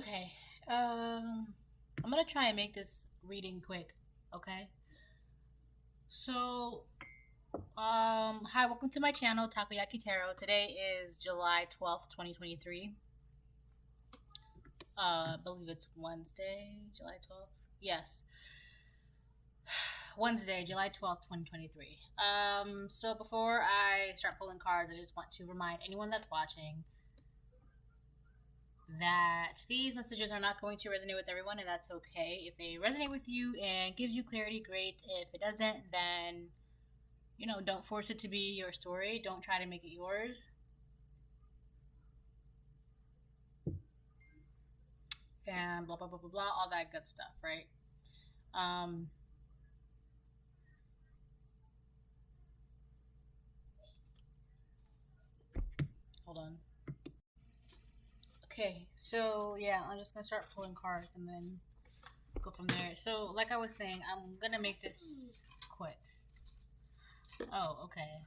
Okay. I'm gonna try and make this reading quick. Okay. So, hi, welcome to my channel, Takoyaki Tarot. Today is July 12th, 2023. I believe it's Wednesday, July 12th. Yes. Wednesday, July 12th, 2023. So before I start pulling cards, I just want to remind anyone that's watching that these messages are not going to resonate with everyone, and that's okay. If they resonate with you and gives you clarity, great. If it doesn't, then don't force it to be your story. Don't try to make it yours. And blah blah blah blah blah, all that good stuff, right? Hold on. Okay, so yeah, I'm just gonna start pulling cards and then go from there. So, like I was saying, I'm gonna make this quick. Oh, okay.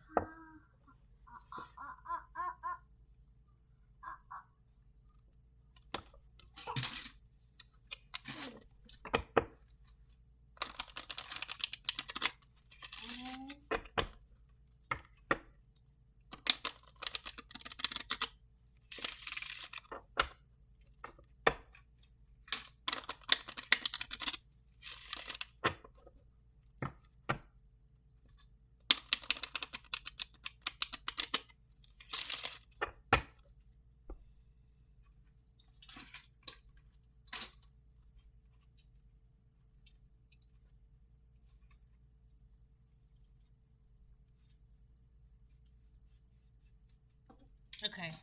Okay.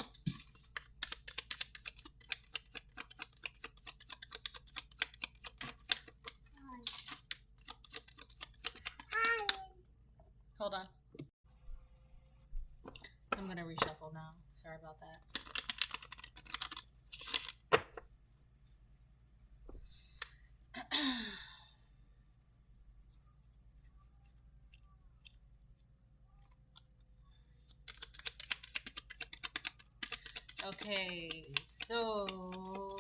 Hold on. I'm gonna reshuffle now. Sorry about that. Okay, so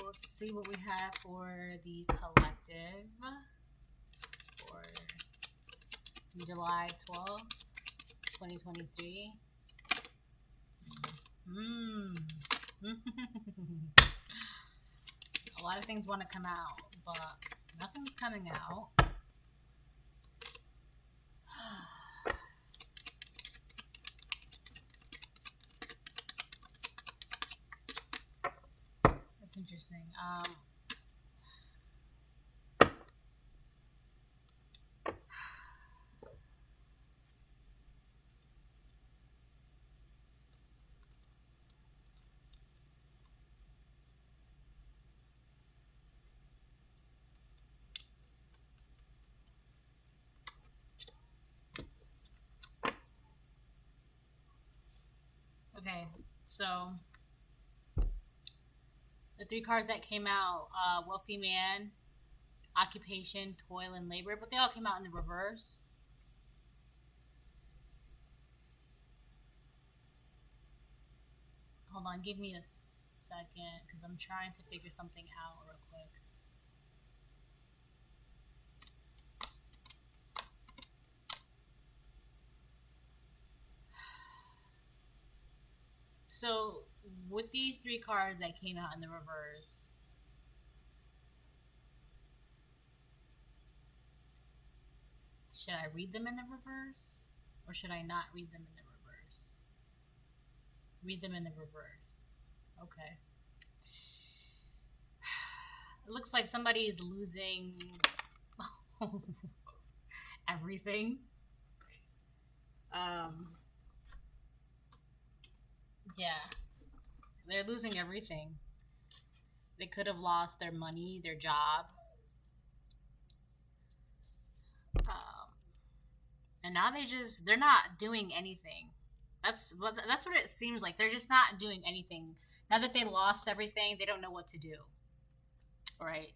let's see what we have for the collective for July 12th, 2023. A lot of things want to come out, but nothing's coming out. That's interesting. Okay, so the three cards that came out, wealthy man, occupation, toil, and labor, but they all came out in the reverse. Hold on, give me a second, because I'm trying to figure something out real quick. So, with these three cards that came out in the reverse, should I read them in the reverse? Or should I not read them in the reverse? Read them in the reverse. Okay. It looks like somebody is losing everything. Yeah. They're losing everything. They could have lost their money, their job. And now they're not doing anything. That's what it seems like. They're just not doing anything. Now that they lost everything, they don't know what to do. Right?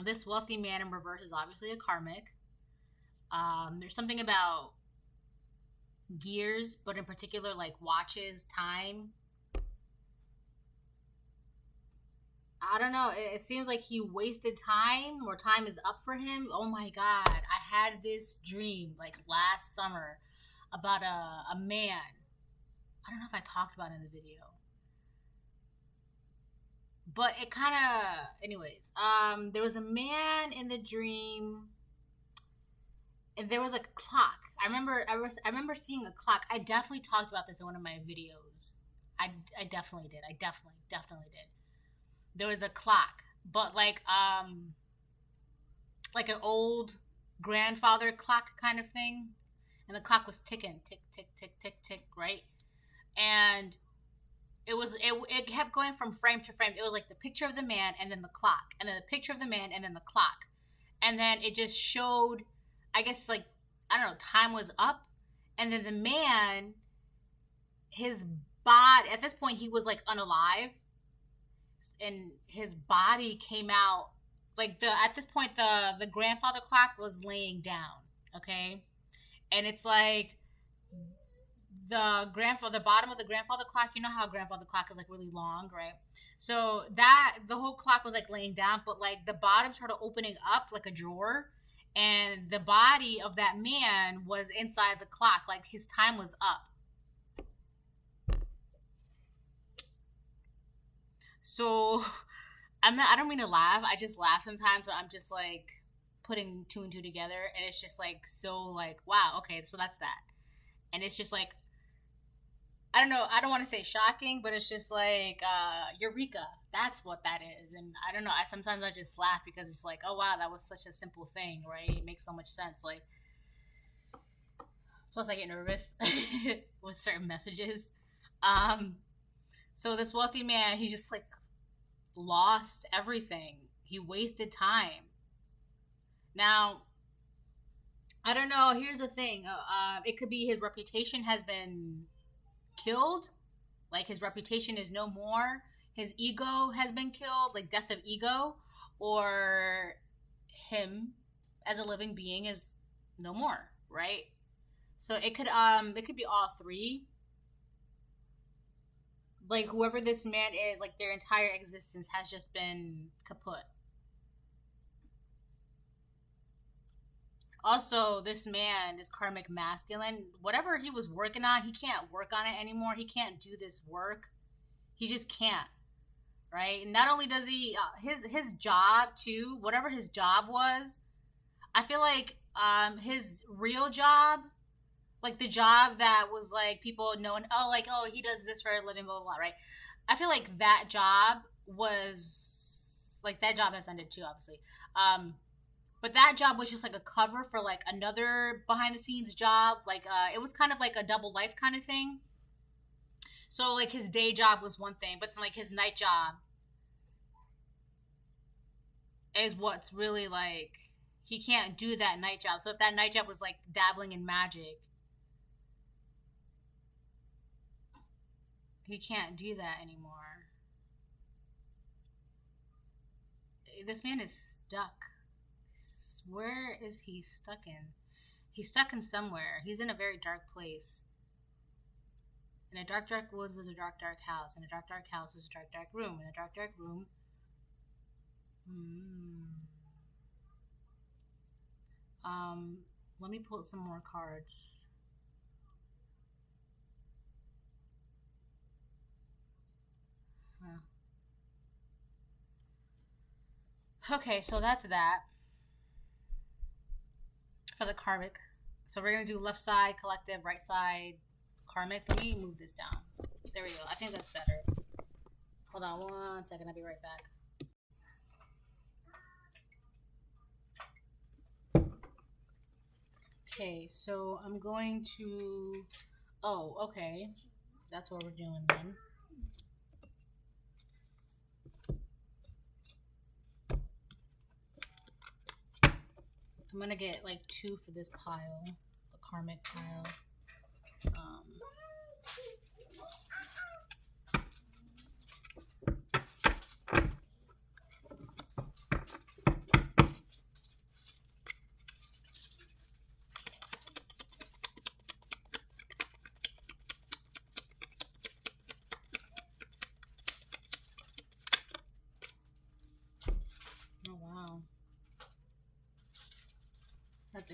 This wealthy man in reverse is obviously a karmic. There's something about gears, but in particular like watches, time. I don't know. It seems like he wasted time, or time is up for him. Oh my god. I had this dream like last summer about a man. I don't know if I talked about it in the video. But it kind of, anyways, there was a man in the dream, and there was a clock. I remember seeing a clock. I definitely talked about this in one of my videos. I definitely did. I definitely did. There was a clock, but like an old grandfather clock kind of thing, and the clock was ticking, tick tick tick tick tick, right? And it kept going from frame to frame. It was like the picture of the man and then the clock, and then the picture of the man and then the clock, and then it just showed, I guess, like, I don't know, time was up, and then the man, his body at this point, he was like unalive, and his body came out, like, at this point the grandfather clock was laying down, okay, and it's like the bottom of the grandfather clock, you know how grandfather clock is like really long, right? So that the whole clock was like laying down, but like the bottom started opening up like a drawer, and the body of that man was inside the clock, like his time was up. So I don't mean to laugh, I just laugh sometimes, but I'm just like putting two and two together, and it's just like, so like, wow, okay, so that's that. And it's just like, I don't know, I don't want to say shocking, but it's just like, eureka, that's what that is. And I don't know, sometimes I just laugh because it's like, oh wow, that was such a simple thing, right? It makes so much sense. Like, plus I get nervous with certain messages. So this wealthy man, he just like lost everything. He wasted time. Now, I don't know. Here's the thing. It could be his reputation has been killed. Like, his reputation is no more. His ego has been killed, like death of ego, or him as a living being is no more, right? So it could be all three. Like, whoever this man is, like, their entire existence has just been kaput. Also, this man, this karmic masculine, whatever he was working on, he can't work on it anymore. He can't do this work. He just can't, right? And not only does he, his job too, whatever his job was, I feel like his real job, like the job that was like people knowing, oh, like, oh, he does this for a living, blah, blah, blah, right? I feel like that job was, like, that job has ended too, obviously. But that job was just like a cover for like another behind the scenes job. Like, it was kind of like a double life kind of thing. So like his day job was one thing, but then like his night job is what's really like, he can't do that night job. So if that night job was like dabbling in magic, he can't do that anymore. This man is stuck. Where is he stuck in? He's stuck in somewhere. He's in a very dark place. In a dark, dark woods is a dark, dark house. In a dark, dark house is a dark, dark room. In a dark, dark room. Let me pull some more cards. Okay, so that's that. For the karmic. So we're going to do left side, collective, right side, karmic. Let me move this down. There we go. I think that's better. Hold on 1 second. I'll be right back. Okay, so I'm going to... Oh, okay. That's what we're doing then. I'm gonna get like 2 for this pile, the karmic pile.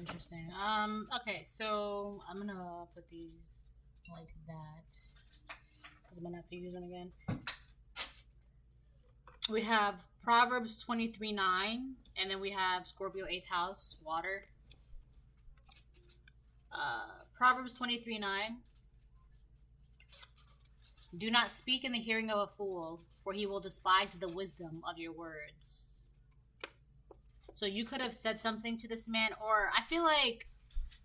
interesting. Okay, so I'm gonna put these like that because I'm gonna have to use them again. We have Proverbs 23:9, and then we have Scorpio 8th house, water. Proverbs 23:9. Do not speak in the hearing of a fool, for he will despise the wisdom of your words. So you could have said something to this man, or I feel like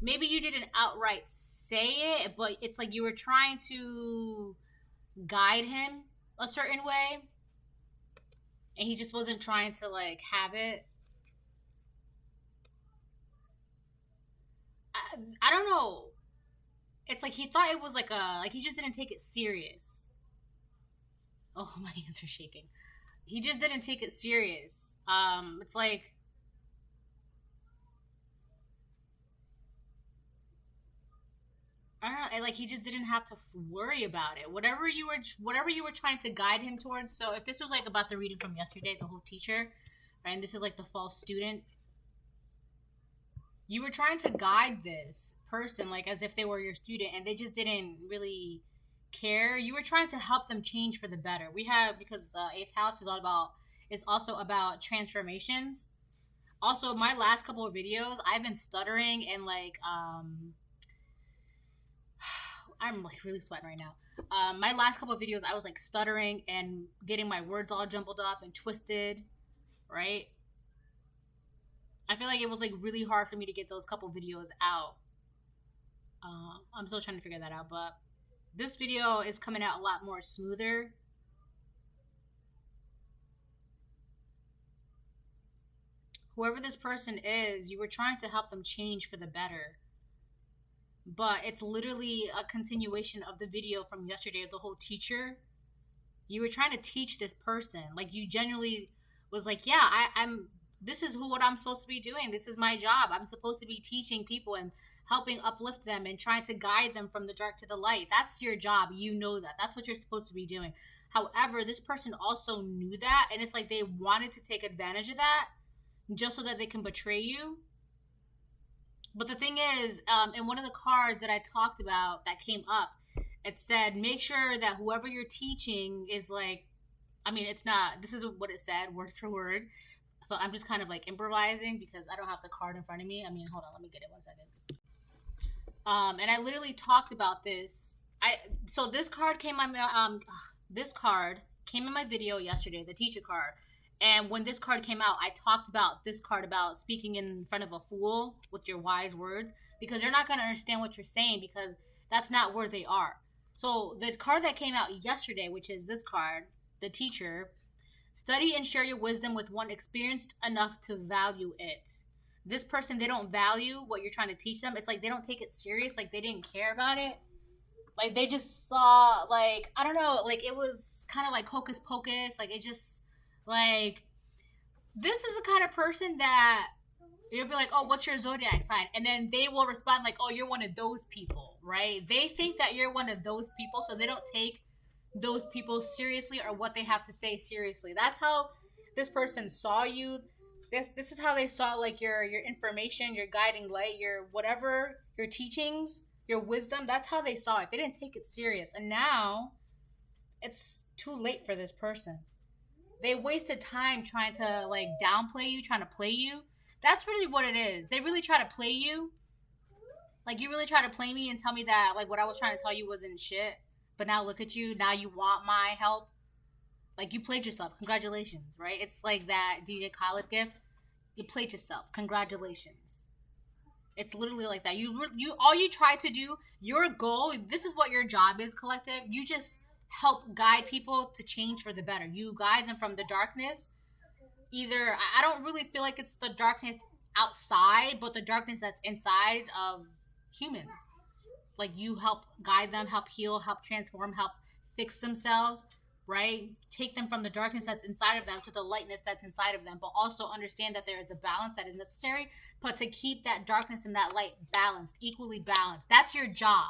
maybe you didn't outright say it, but it's like you were trying to guide him a certain way, and he just wasn't trying to like have it. I don't know. It's like he thought it was like he just didn't take it serious. Oh, my hands are shaking. He just didn't take it serious. It's like I don't know, like he just didn't have to worry about it. Whatever you were trying to guide him towards. So if this was like about the reading from yesterday, the whole teacher, right, and this is like the false student, you were trying to guide this person like as if they were your student, and they just didn't really care. You were trying to help them change for the better. We have, because the 8th house is also about transformations. Also, my last couple of videos, I've been stuttering and like I'm like really sweating right now. My last couple of videos, I was like stuttering and getting my words all jumbled up and twisted, right? I feel like it was like really hard for me to get those couple videos out. I'm still trying to figure that out, but this video is coming out a lot more smoother. Whoever this person is, you were trying to help them change for the better. But it's literally a continuation of the video from yesterday of the whole teacher. You were trying to teach this person. Like you genuinely was like, yeah, I'm this is what I'm supposed to be doing. This is my job. I'm supposed to be teaching people and helping uplift them and trying to guide them from the dark to the light. That's your job. You know that. That's what you're supposed to be doing. However, this person also knew that, and it's like they wanted to take advantage of that just so that they can betray you. But the thing is, in one of the cards that I talked about that came up, it said, make sure that whoever you're teaching is like, I mean, it's not, this is what it said, word for word. So I'm just kind of like improvising because I don't have the card in front of me. I mean, hold on, let me get it 1 second. And I literally talked about this. So this card came on this card came in my video yesterday, the teacher card. And when this card came out, I talked about this card about speaking in front of a fool with your wise words, because they're not going to understand what you're saying because that's not where they are. So the card that came out yesterday, which is this card, the teacher, study and share your wisdom with one experienced enough to value it. This person, they don't value what you're trying to teach them. It's like they don't take it serious. Like they didn't care about it. Like they just saw, like, I don't know, like it was kind of like hocus pocus. Like it just, like, this is the kind of person that you'll be like, oh, what's your zodiac sign? And then they will respond like, oh, you're one of those people, right? They think that you're one of those people, so they don't take those people seriously or what they have to say seriously. That's how this person saw you. This is how they saw like your information, your guiding light, your whatever, your teachings, your wisdom. That's how they saw it. They didn't take it serious. And now it's too late for this person. They wasted time trying to like downplay you, trying to play you. That's really what it is. They really try to play you. Like you really try to play me and tell me that like what I was trying to tell you wasn't shit. But now look at you. Now you want my help. Like you played yourself. Congratulations, right? It's like that DJ Khaled gift. You played yourself. Congratulations. It's literally like that. You all you try to do, your goal, this is what your job is, collective. You just help guide people to change for the better. You guide them from the darkness. Either, I don't really feel like it's the darkness outside, but the darkness that's inside of humans. Like you help guide them, help heal, help transform, help fix themselves, right? Take them from the darkness that's inside of them to the lightness that's inside of them, but also understand that there is a balance that is necessary, but to keep that darkness and that light balanced, equally balanced. That's your job.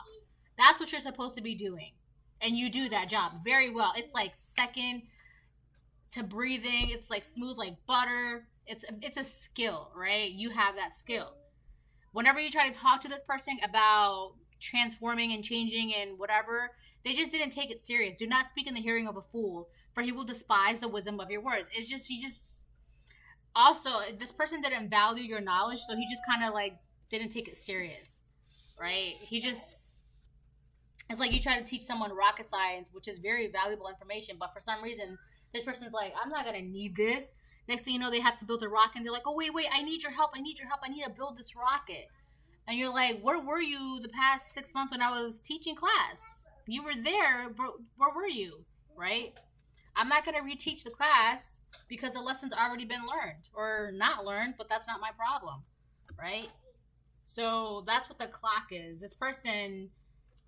That's what you're supposed to be doing. And you do that job very well. It's like second to breathing. It's like smooth like butter. It's a skill, right? You have that skill. whenever you try to talk to this person about transforming and changing and whatever, they just didn't take it serious. Do not speak in the hearing of a fool, for he will despise the wisdom of your words. It's just, he just, also, this person didn't value your knowledge, so he just kind of like didn't take it serious, right? He just, it's like you try to teach someone rocket science, which is very valuable information, but for some reason, this person's like, I'm not going to need this. Next thing you know, they have to build a rocket, and they're like, oh, wait, I need your help. I need to build this rocket. And you're like, where were you the past 6 months when I was teaching class? You were there, but where were you, right? I'm not going to reteach the class because the lesson's already been learned. Or not learned, but that's not my problem, right? So that's what the clock is. This person,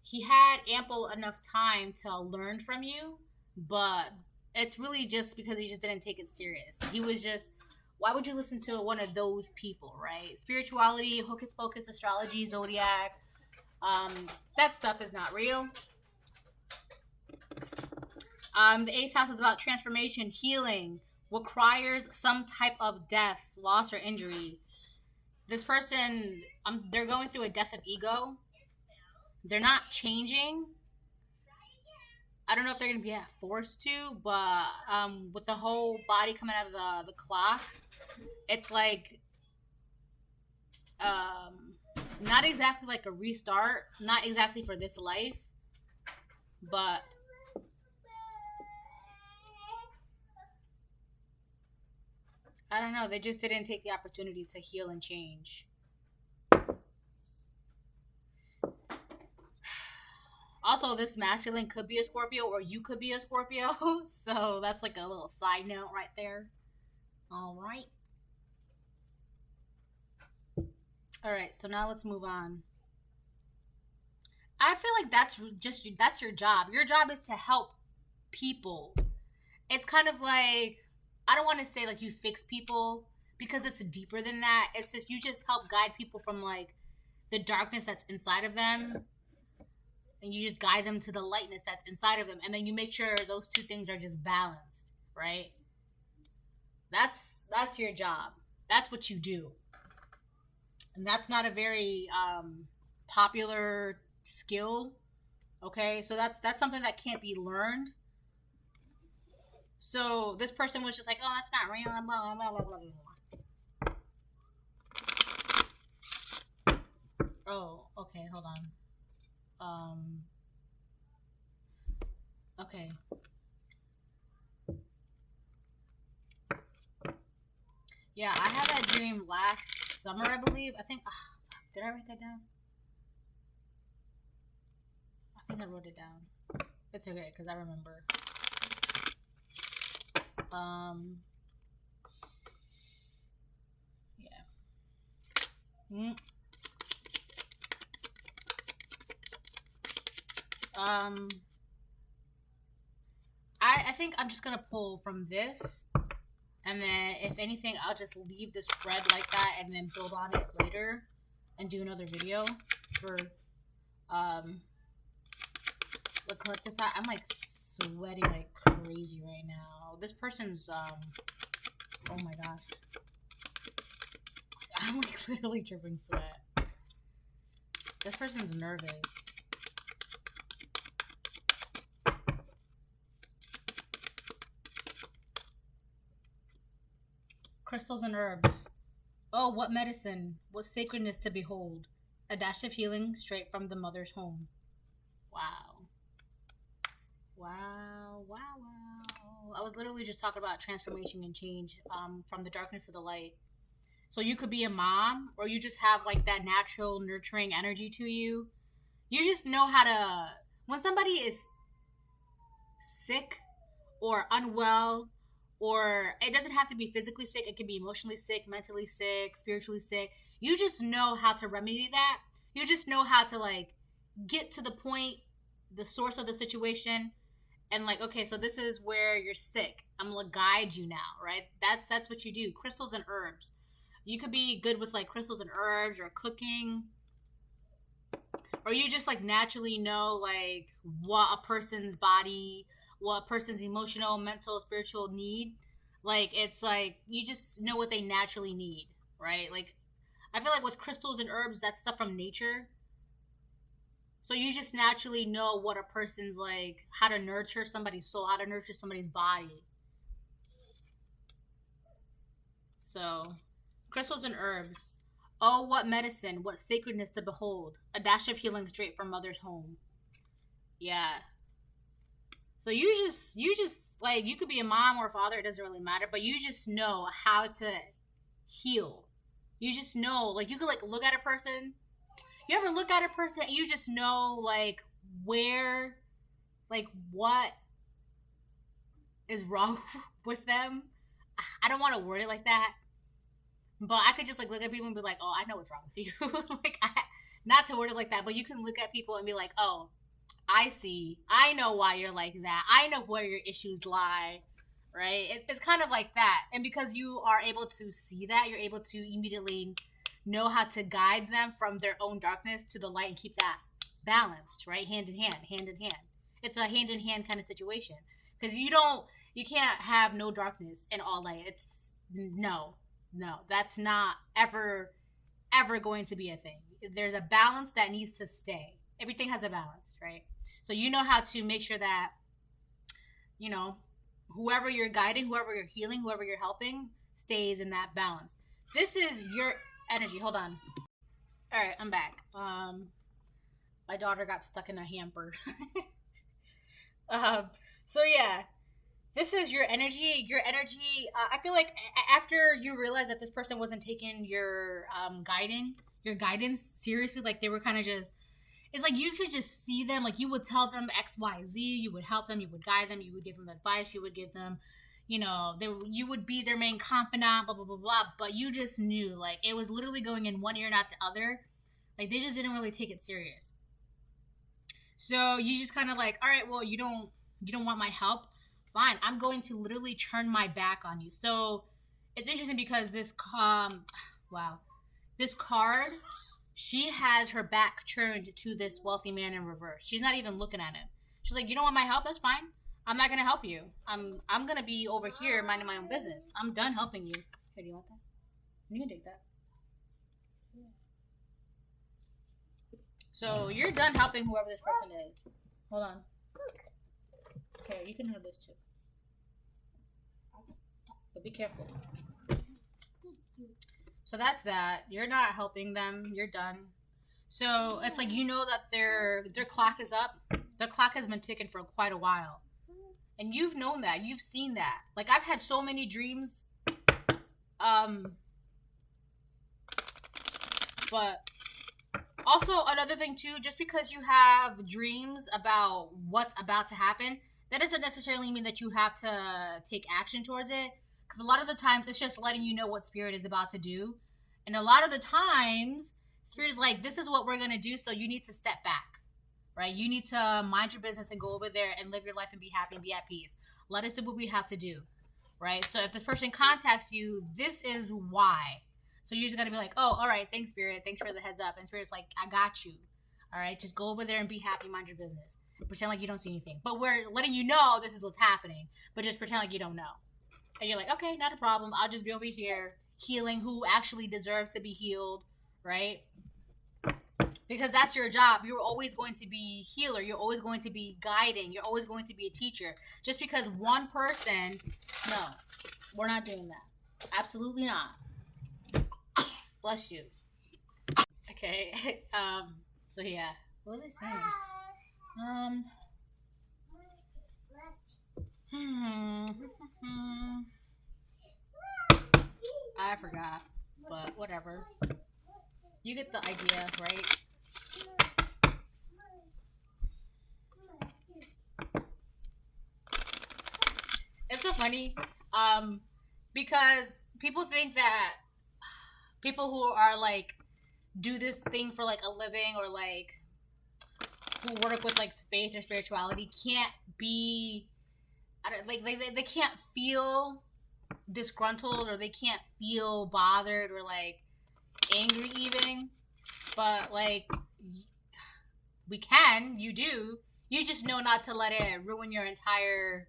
he had ample enough time to learn from you, but it's really just because he just didn't take it serious. He was just, why would you listen to one of those people, right? Spirituality, hocus pocus, astrology, zodiac, that stuff is not real. The 8th house is about transformation, healing, requires some type of death, loss, or injury. This person, they're going through a death of ego. They're not changing. I don't know if they're going to be forced to, but with the whole body coming out of the clock, it's like not exactly like a restart, not exactly for this life, but I don't know, they just didn't take the opportunity to heal and change. Also, this masculine could be a Scorpio, or you could be a Scorpio. So that's like a little side note right there. All right. All right, so now let's move on. I feel like that's your job. Your job is to help people. It's kind of like, I don't want to say like you fix people, because it's deeper than that. It's just, you just help guide people from like the darkness that's inside of them. And you just guide them to the lightness that's inside of them. And then you make sure those two things are just balanced, right? That's your job. That's what you do. And that's not a very popular skill, okay? So that's something that can't be learned. So this person was just like, oh, that's not real, blah, blah, blah, blah, blah. Oh, okay, hold on. Okay. Yeah, I had that dream last summer, I believe. I think, did I write that down? I think I wrote it down. It's okay, because I remember. Yeah. I think I'm just gonna pull from this, and then if anything, I'll just leave the spread like that and then build on it later and do another video for the collector side. I'm like sweating like crazy right now. This person's oh my gosh, I'm like literally dripping sweat. This person's nervous. Crystals and herbs. Oh, what medicine, what sacredness to behold. A dash of healing straight from the mother's home. Wow. Wow, wow, wow. I was literally just talking about transformation and change from the darkness to the light. So you could be a mom, or you just have like that natural nurturing energy to you. You just know how to, when somebody is sick or unwell, or it doesn't have to be physically sick, it can be emotionally sick, mentally sick, spiritually sick. You just know how to remedy that. You just know how to like get to the point, the source of the situation, and like, okay, so this is where you're sick. I'm gonna guide you now, right? That's what you do. Crystals and herbs. You could be good with like crystals and herbs, or cooking, or you just like naturally know like what a person's body, what a person's emotional, mental, spiritual need. Like, it's like you just know what they naturally need, right? Like, I feel like with crystals and herbs, that's stuff from nature. So you just naturally know what a person's like, how to nurture somebody's soul, how to nurture somebody's body. So, crystals and herbs. Oh, what medicine, what sacredness to behold. A dash of healing straight from mother's home. Yeah. So you just like, you could be a mom or a father, it doesn't really matter, but you just know how to heal. You just know, like, you could like look at a person. You ever look at a person and you just know like where, like what is wrong with them? I don't want to word it like that, but I could just like look at people and be like, oh, I know what's wrong with you. Like, not to word it like that, but you can look at people and be like, oh, I see. I know why you're like that. I know where your issues lie, right? It's kind of like that. And because you are able to see that, you're able to immediately know how to guide them from their own darkness to the light and keep that balanced, right? Hand in hand, hand in hand. It's a hand in hand kind of situation. Because you can't have no darkness and all light. It's no, that's not ever going to be a thing. There's a balance that needs to stay. Everything has a balance, right? So you know how to make sure that, you know, whoever you're guiding, whoever you're healing, whoever you're helping stays in that balance. This is your energy. Hold on. All right, I'm back. My daughter got stuck in a hamper. So yeah, this is your energy. Your energy. I feel like after you realize that this person wasn't taking your guidance seriously, like they were kind of just. It's like you could just see them, like you would tell them X, Y, Z, you would help them, you would guide them, you would give them advice, you would give them, you know, you would be their main confidant, blah, blah, blah, blah. But you just knew, like, it was literally going in one ear, not the other. Like, they just didn't really take it serious. So you just kind of like, all right, well, you don't want my help? Fine, I'm going to literally turn my back on you. So it's interesting because this card, she has her back turned to this wealthy man in reverse. She's not even looking at him. She's like, you don't want my help? That's fine. I'm not gonna help you. I'm gonna be over here minding my own business. I'm done helping you. Hey, do you want that? You can take that. So you're done helping whoever this person is. Hold on. Okay, you can have this too. But be careful. So that's that. You're not helping them. You're done. So it's like, you know that their clock is up. Their clock has been ticking for quite a while. And you've known that. You've seen that. Like, I've had so many dreams. But also another thing too, just because you have dreams about what's about to happen, that doesn't necessarily mean that you have to take action towards it. Because a lot of the times it's just letting you know what Spirit is about to do. And a lot of the times, Spirit is like, this is what we're going to do, so you need to step back, right? You need to mind your business and go over there and live your life and be happy and be at peace. Let us do what we have to do, right? So if this person contacts you, this is why. So you just got to be like, oh, all right, thanks, Spirit. Thanks for the heads up. And Spirit's like, I got you. All right, just go over there and be happy, mind your business. Pretend like you don't see anything. But we're letting you know this is what's happening, but just pretend like you don't know. And you're like, okay, not a problem. I'll just be over here healing who actually deserves to be healed, right? Because that's your job. You're always going to be healer. You're always going to be guiding. You're always going to be a teacher. Just because one person, no, we're not doing that. Absolutely not. Bless you. Okay. So yeah. What was I saying? I forgot, but whatever. You get the idea, right? It's so funny, because people think that people who are like do this thing for like a living, or like who work with like faith or spirituality, can't be, they can't feel disgruntled, or they can't feel bothered or like angry even. But like, we can, you do. You just know not to let it ruin your entire,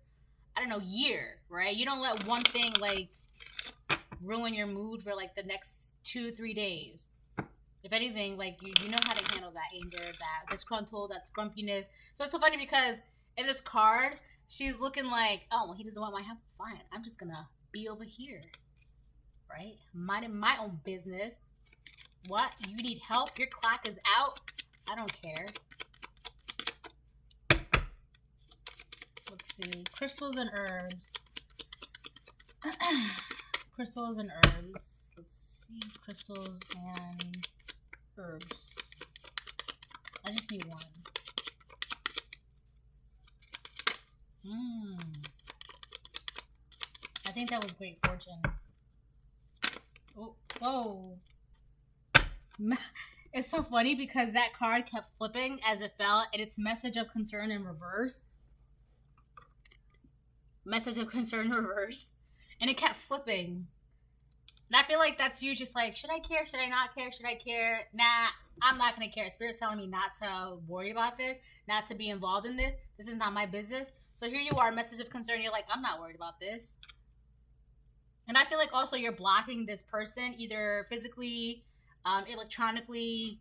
I don't know, year, right? You don't let one thing like ruin your mood for like the next 2-3 days. If anything, like, you know how to handle that anger, that disgruntled, that grumpiness. So it's so funny because in this card, she's looking like, oh, well, he doesn't want my help. Fine, I'm just gonna be over here, right? Minding my own business. What? You need help? Your clock is out? I don't care. Let's see. Crystals and herbs. Crystals and herbs. Let's see. Crystals and herbs. I just need one. I think that was great fortune. Oh, whoa. It's so funny because that card kept flipping as it fell, and it's message of concern in reverse. Message of concern reverse. And it kept flipping. And I feel like that's you just like, should I care? Should I not care? Should I care? Nah, I'm not going to care. Spirit's telling me not to worry about this, not to be involved in this. This is not my business. So here you are, message of concern. You're like, I'm not worried about this. And I feel like also you're blocking this person either physically, electronically,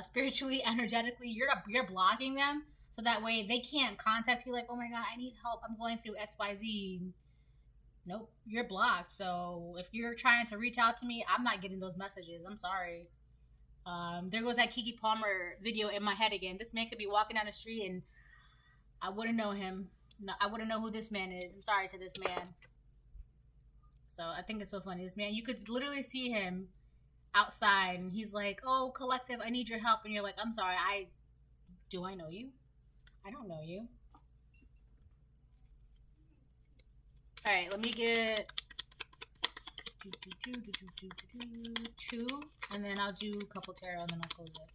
spiritually, energetically. You're blocking them so that way they can't contact you like, oh my God, I need help. I'm going through XYZ. Nope, you're blocked. So if you're trying to reach out to me, I'm not getting those messages. I'm sorry. There goes that Keke Palmer video in my head again. This man could be walking down the street and I wouldn't know him. No, I wouldn't know who this man is. I'm sorry to this man. So I think it's so funny. This man, you could literally see him outside and he's like, oh, collective, I need your help. And you're like, I'm sorry, do I know you? I don't know you. All right, let me get 2, and then I'll do a couple tarot, and then I'll close it.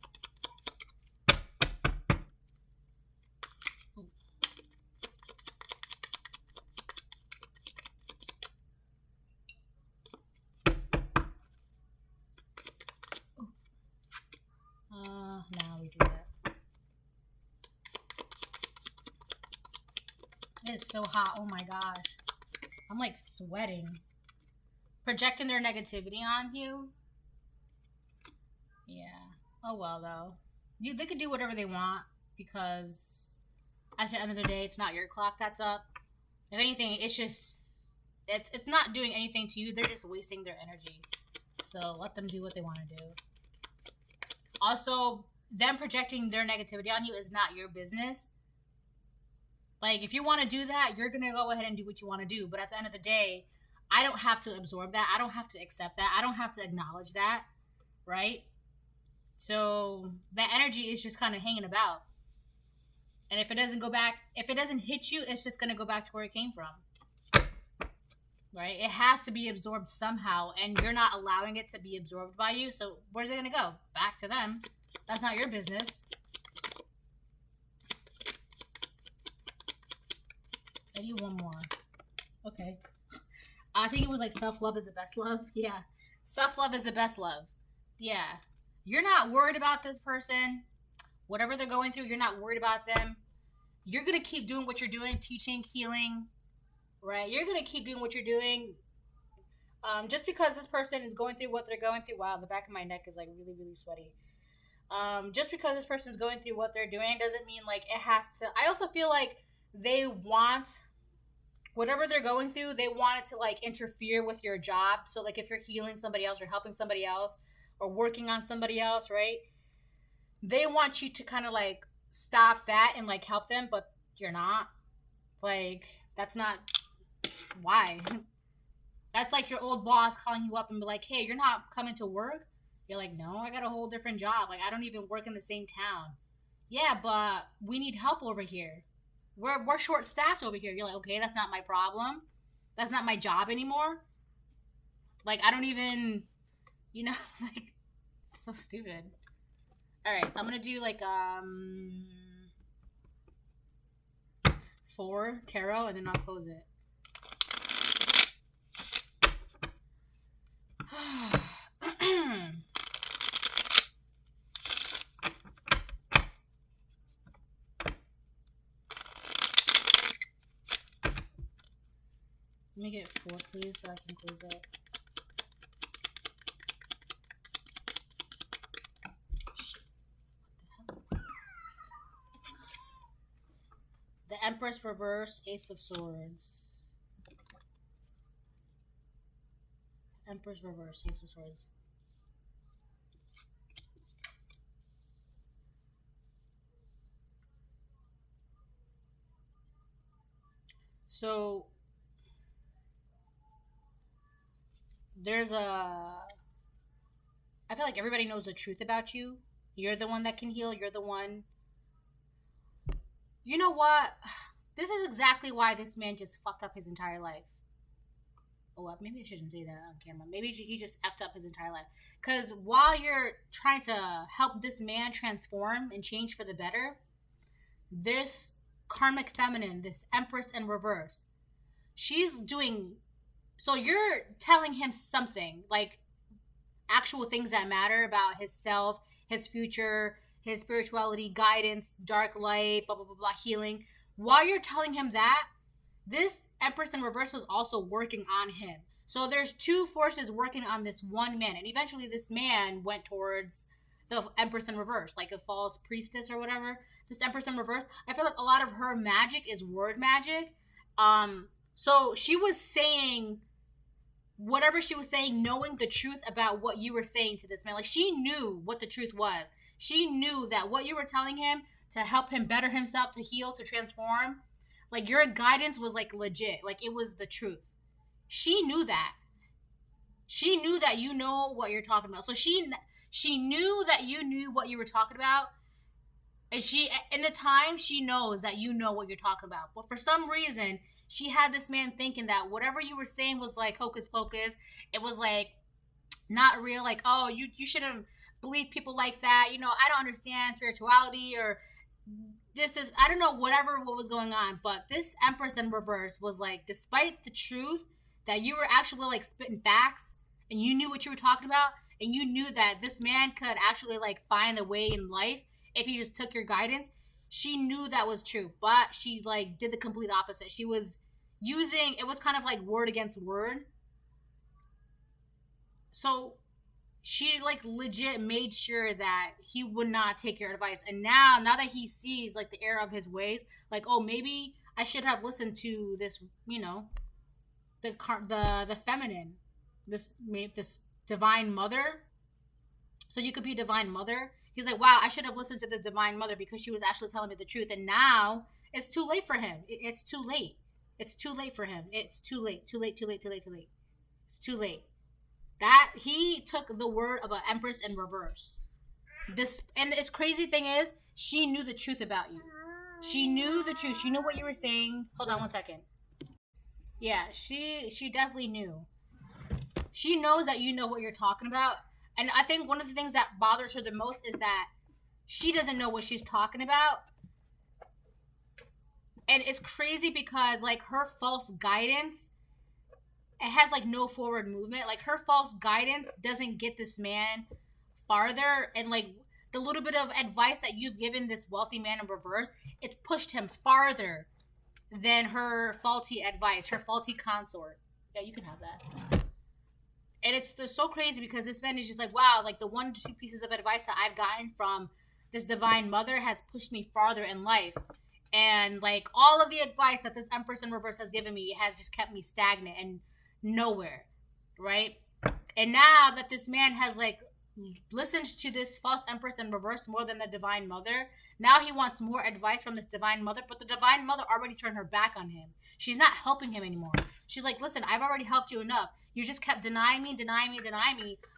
Now we do that. It's so hot. Oh my gosh. I'm like sweating. Projecting their negativity on you. Yeah. Oh well though. They could do whatever they want because at the end of the day, it's not your clock that's up. If anything, it's not doing anything to you. They're just wasting their energy. So let them do what they want to do. Also, them projecting their negativity on you is not your business. Like, if you want to do that, you're going to go ahead and do what you want to do. But at the end of the day, I don't have to absorb that. I don't have to accept that. I don't have to acknowledge that. Right? So, that energy is just kind of hanging about. And if it doesn't go back, if it doesn't hit you, it's just going to go back to where it came from. Right? It has to be absorbed somehow. And you're not allowing it to be absorbed by you. So, where's it going to go? Back to them. That's not your business. I need one more. Okay. I think it was like self-love is the best love. Yeah. Self-love is the best love. Yeah. You're not worried about this person. Whatever they're going through, you're not worried about them. You're going to keep doing what you're doing, teaching, healing, right? You're going to keep doing what you're doing. Just because this person is going through what they're going through. Wow, the back of my neck is like really, really sweaty. Just because this person's going through what they're doing doesn't mean like it has to. I also feel like they want whatever they're going through, they want it to like interfere with your job. So like if you're healing somebody else or helping somebody else or working on somebody else, right? They want you to kind of like stop that and like help them, but you're not. Like, that's not why. That's like your old boss calling you up and be like, hey, you're not coming to work? You're like, no, I got a whole different job. Like, I don't even work in the same town. Yeah, but we need help over here. We're short-staffed over here. You're like, okay, that's not my problem. That's not my job anymore. Like, I don't even, like, so stupid. All right, I'm going to do, like, 4 tarot, and then I'll close it. Let me get 4, please, so I can close it. Empress reverse, Ace of Swords. Empress reverse, Ace of Swords. So there's a... I feel like everybody knows the truth about you. You're the one that can heal. You're the one... You know what? This is exactly why this man just fucked up his entire life. Oh, maybe I shouldn't say that on camera. Maybe he just effed up his entire life. Because while you're trying to help this man transform and change for the better, this karmic feminine, this Empress in reverse, she's doing... So you're telling him something, like actual things that matter about his self, his future, his spirituality, guidance, dark light, blah, blah, blah, blah, healing. While you're telling him that, this Empress in reverse was also working on him. So there's two forces working on this one man. And eventually this man went towards the Empress in reverse, like a false priestess or whatever. This Empress in reverse, I feel like a lot of her magic is word magic. So she was saying whatever she was saying, knowing the truth about what you were saying to this man. Like, she knew what the truth was. She knew that what you were telling him to help him better himself, to heal, to transform, like, your guidance was, like, legit. Like, it was the truth. She knew that. She knew that you know what you're talking about. So she knew that you knew what you were talking about. And in the time, she knows that you know what you're talking about. But for some reason, she had this man thinking that whatever you were saying was like hocus pocus. It was like not real. Like, oh, you shouldn't believe people like that. You know, I don't understand spirituality, or this is, I don't know, what was going on. But this Empress in reverse was like, despite the truth that you were actually like spitting facts and you knew what you were talking about, and you knew that this man could actually like find a way in life if he just took your guidance, she knew that was true. But she like did the complete opposite. She was using, it was kind of like word against word. So she like legit made sure that he would not take your advice. And now that he sees like the error of his ways, like, oh, maybe I should have listened to this, you know, the feminine, this divine mother. So you could be a divine mother. He's like, wow, I should have listened to this divine mother because she was actually telling me the truth. And now it's too late for him. It's too late. It's too late for him. It's too late. Too late. Too late. Too late. Too late. It's too late. That he took the word of an Empress in reverse. And this crazy thing is, she knew the truth about you. She knew the truth. She knew what you were saying. Hold on one second. Yeah, she definitely knew. She knows that you know what you're talking about. And I think one of the things that bothers her the most is that she doesn't know what she's talking about. And it's crazy because, like, her false guidance, it has, like, no forward movement. Like, her false guidance doesn't get this man farther. And, like, the little bit of advice that you've given this wealthy man in reverse, it's pushed him farther than her faulty advice, her faulty consort. Yeah, you can have that. And it's so crazy because this man is just like, wow, like the 1 to 2 pieces of advice that I've gotten from this divine mother has pushed me farther in life. And like all of the advice that this Empress in reverse has given me has just kept me stagnant and nowhere, right? And now that this man has like listened to this false Empress in reverse more than the divine mother, now he wants more advice from this divine mother, but the divine mother already turned her back on him. She's not helping him anymore. She's like, listen, I've already helped you enough. You just kept denying me.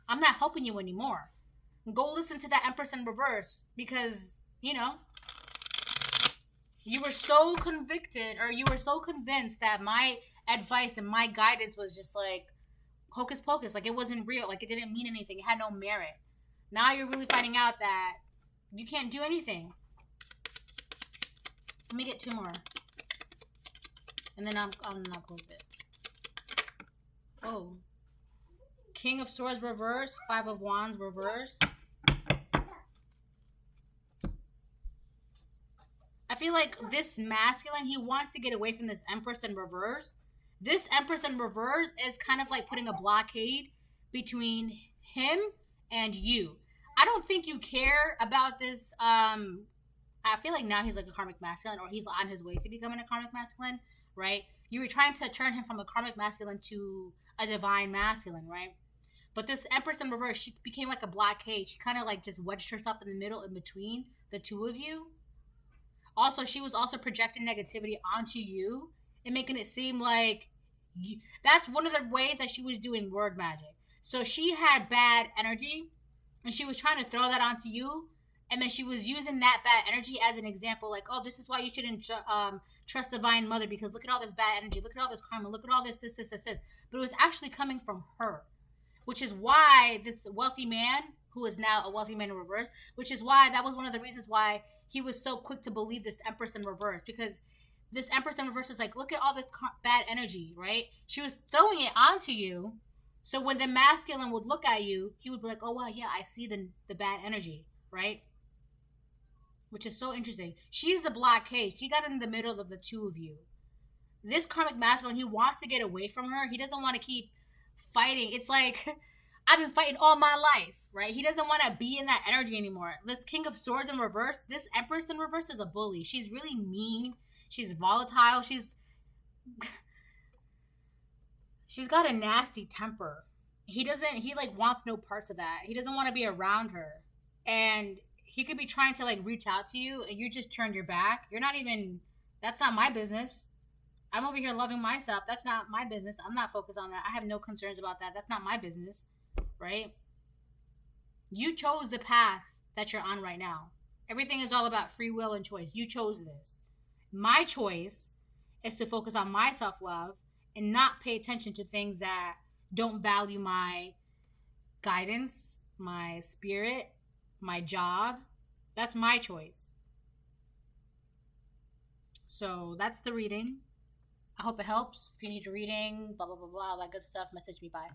I'm not helping you anymore. Go listen to that Empress in reverse because, you know, you were so convicted, or you were so convinced that my advice and my guidance was just like hocus pocus. Like it wasn't real. Like it didn't mean anything. It had no merit. Now you're really finding out that you can't do anything. Let me get 2 more. And then I'm not close it. Oh. King of Swords reverse. 5 of Wands reverse. I feel like this masculine, he wants to get away from this Empress in reverse. This Empress in reverse is kind of like putting a blockade between him and you. I don't think you care about this I feel like now he's like a karmic masculine, or he's on his way to becoming a karmic masculine, right? You were trying to turn him from a karmic masculine to a divine masculine, right? But this Empress in reverse, she became like a blockade. She kind of like just wedged herself in the middle, in between the two of you. Also, she was also projecting negativity onto you and making it seem like that's one of the ways that she was doing word magic. So she had bad energy, and she was trying to throw that onto you, and then she was using that bad energy as an example, like, oh, this is why you shouldn't trust Divine Mother, because look at all this bad energy, look at all this karma, look at all this. But it was actually coming from her, which is why this wealthy man, who is now a wealthy man in reverse, which is why that was one of the reasons why he was so quick to believe this Empress in reverse, because this Empress in reverse is like, look at all this bad energy, right? She was throwing it onto you. So when the masculine would look at you, he would be like, oh, wow, yeah, I see the bad energy, right? Which is so interesting. She's the blockade. She got in the middle of the two of you. This karmic masculine, he wants to get away from her. He doesn't want to keep fighting. It's like, I've been fighting all my life, right? He doesn't want to be in that energy anymore. This King of Swords in reverse, this Empress in reverse is a bully. She's really mean. She's volatile. She's got a nasty temper. He like wants no parts of that. He doesn't want to be around her. And he could be trying to like reach out to you, and you just turned your back. That's not my business. I'm over here loving myself. That's not my business. I'm not focused on that. I have no concerns about that. That's not my business, right? You chose the path that you're on right now. Everything is all about free will and choice. You chose this. My choice is to focus on my self-love and not pay attention to things that don't value my guidance, my spirit, my job. That's my choice. So that's the reading. I hope it helps. If you need a reading, blah, blah, blah, blah, all that good stuff, message me. Bye.